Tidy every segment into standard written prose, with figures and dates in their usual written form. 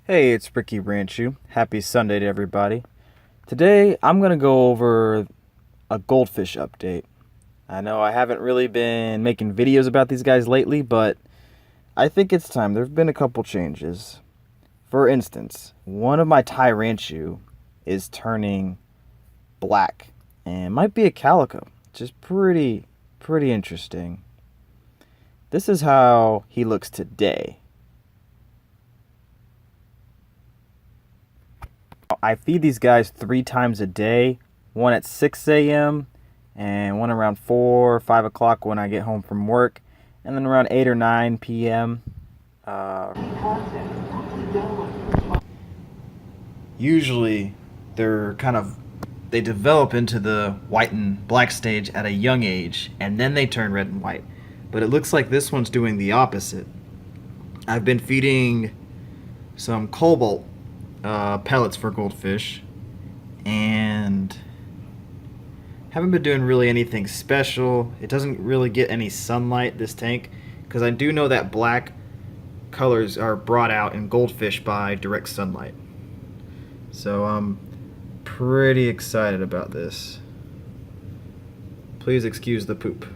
Hey, it's Ricky Ranchu. Happy Sunday to everybody. Today I'm going to go over a goldfish update. I know I haven't really been making videos about these guys lately, but I think it's time. There have been a couple changes. For instance, one of my Thai Ranchu is turning black and might be a calico, which is pretty interesting. This is how he looks today. I feed these guys 3 times a day, one at 6 a.m. and one around 4 or 5 o'clock when I get home from work, and then around 8 or 9 p.m. Usually they develop into the white and black stage at a young age, and then they turn red and white. But it looks like this one's doing the opposite. I've been feeding some cobalt pellets for goldfish, and haven't been doing really anything special. It doesn't really get any sunlight, this tank, because I do know that black colors are brought out in goldfish by direct sunlight. So I'm pretty excited about this. Please excuse the poop.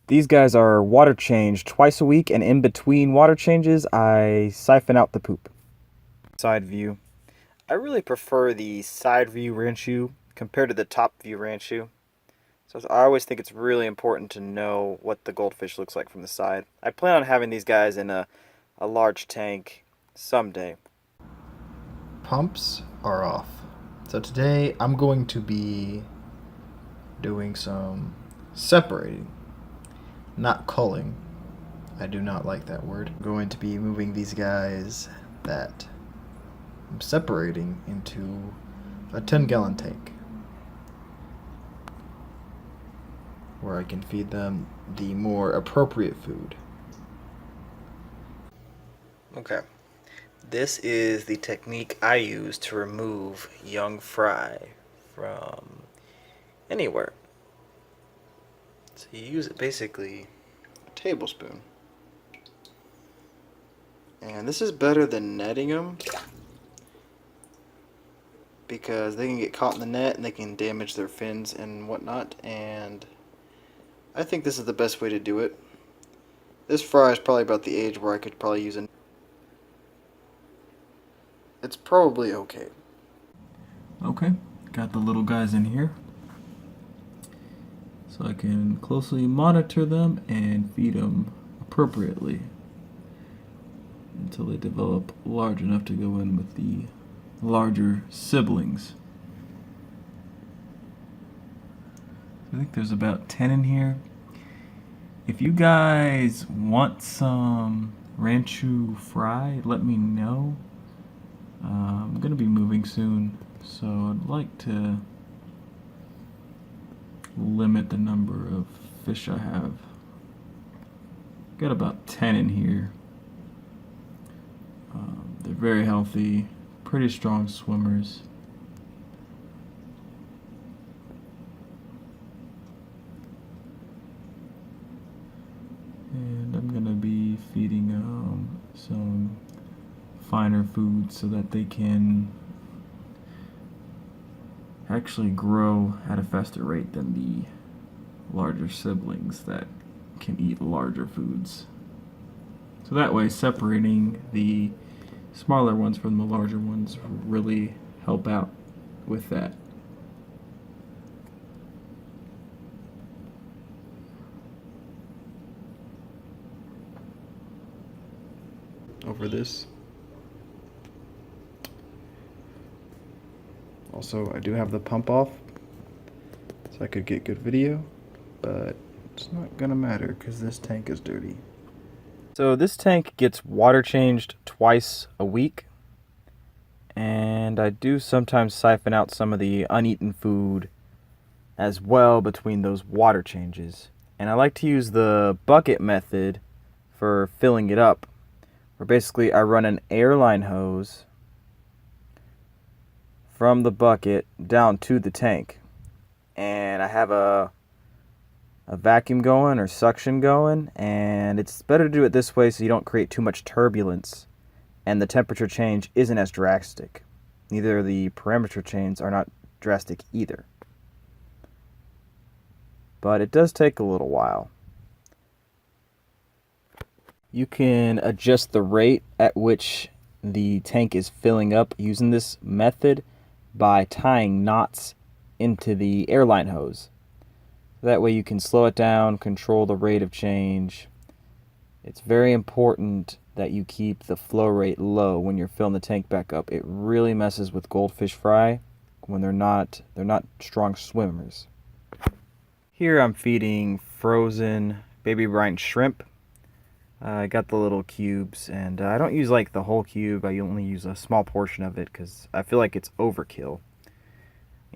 These guys are water changed twice a week, and in between water changes, I siphon out the poop. Side view. I really prefer the side view Ranchu compared to the top view Ranchu. So I always think it's really important to know what the goldfish looks like from the side. I plan on having these guys in a large tank someday. Pumps are off. So today I'm going to be doing some separating. Not culling. I do not like that word. I'm going to be moving these guys that I'm separating into a 10-gallon tank where I can feed them the more appropriate food. Okay. This is the technique I use to remove young fry from anywhere. So you use it basically a tablespoon. And this is better than netting them because they can get caught in the net and they can damage their fins and whatnot, and I think this is the best way to do it. This fry is probably about the age where I could probably use a... It's probably okay. Okay, got the little guys in here. So I can closely monitor them and feed them appropriately until they develop large enough to go in with the larger siblings. I think there's about 10 in here. If you guys want some Ranchu fry, let me know. I'm gonna be moving soon, so I'd like to limit the number of fish I have. Got about 10 in here. They're very healthy, pretty strong swimmers. And I'm gonna be feeding some finer food so that they can actually grow at a faster rate than the larger siblings that can eat larger foods. So that way, separating the smaller ones from the larger ones really help out with that. Over this. Also, I do have the pump off, so I could get good video, but it's not gonna matter because this tank is dirty. So this tank gets water changed twice a week, and I do sometimes siphon out some of the uneaten food as well between those water changes. And I like to use the bucket method for filling it up, where basically I run an airline hose from the bucket down to the tank, and I have a vacuum going or suction going, and it's better to do it this way so you don't create too much turbulence and the temperature change isn't as drastic. Neither the parameter changes are not drastic either. But it does take a little while. You can adjust the rate at which the tank is filling up using this method by tying knots into the airline hose. That way you can slow it down, control the rate of change. It's very important that you keep the flow rate low when you're filling the tank back up. It really messes with goldfish fry when they're not strong swimmers. Here I'm feeding frozen baby brine shrimp. I got the little cubes, and I don't use like the whole cube. I only use a small portion of it because I feel like it's overkill.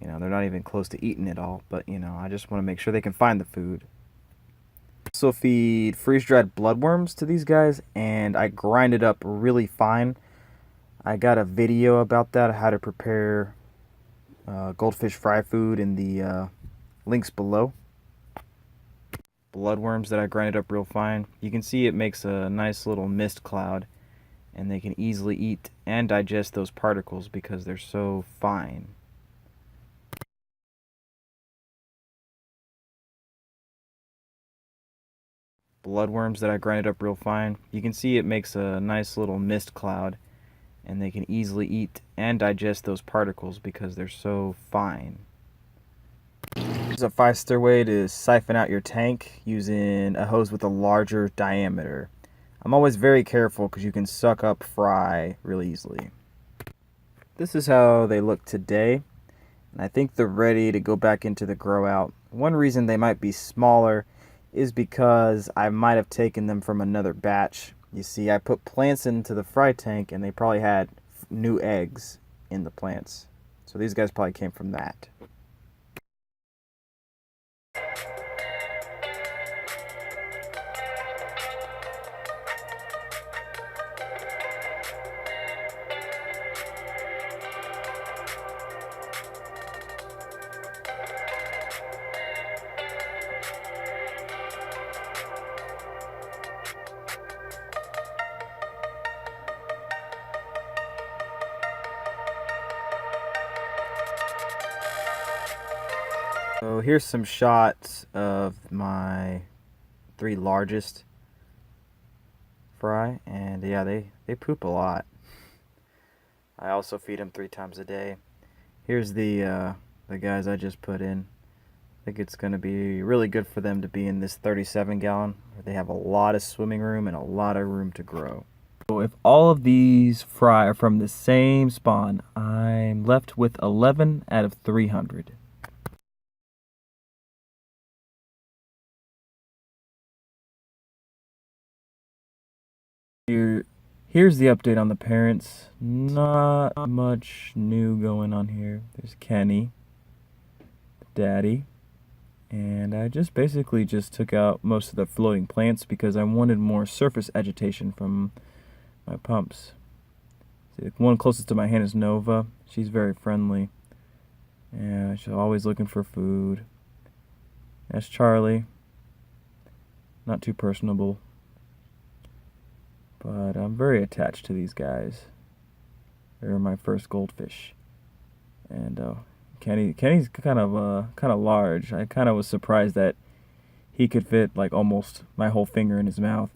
You know, they're not even close to eating it all, but you know, I just want to make sure they can find the food. Also feed freeze-dried bloodworms to these guys, and I grind it up really fine. I got a video about that, how to prepare goldfish fry food in the links below. Bloodworms that I grinded up real fine. You can see it makes a nice little mist cloud, and they can easily eat and digest those particles because they're so fine. Bloodworms that I grinded up real fine. You can see it makes a nice little mist cloud, and they can easily eat and digest those particles because they're so fine. Here's a 5-star way to siphon out your tank using a hose with a larger diameter. I'm always very careful because you can suck up fry really easily. This is how they look today, and I think they're ready to go back into the Growout. One reason they might be smaller is because I might have taken them from another batch. You see, I put plants into the fry tank and they probably had new eggs in the plants. So these guys probably came from that. So here's some shots of my 3 largest fry, and yeah, they poop a lot. I also feed them 3 times a day. Here's the guys I just put in. I think it's going to be really good for them to be in this 37 gallon where they have a lot of swimming room and a lot of room to grow. So if all of these fry are from the same spawn, I'm left with 11 out of 300. Here's the update on the parents. Not much new going on here. There's Kenny, Daddy, and I just basically took out most of the floating plants because I wanted more surface agitation from my pumps. See, the one closest to my hand is Nova. She's very friendly. Yeah, she's always looking for food. That's Charlie. Not too personable. But I'm very attached to these guys. They're my first goldfish. And Kenny's kind of large. I kind of was surprised that he could fit like almost my whole finger in his mouth.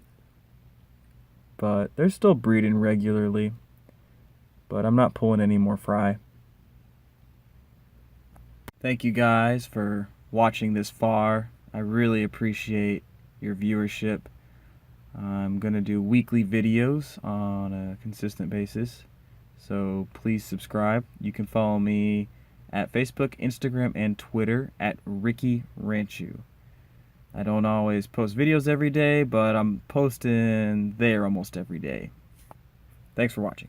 But they're still breeding regularly. But I'm not pulling any more fry. Thank you guys for watching this far. I really appreciate your viewership. I'm going to do weekly videos on a consistent basis, so please subscribe. You can follow me at Facebook, Instagram, and Twitter at Ricky Ranchu. I don't always post videos every day, but I'm posting there almost every day. Thanks for watching.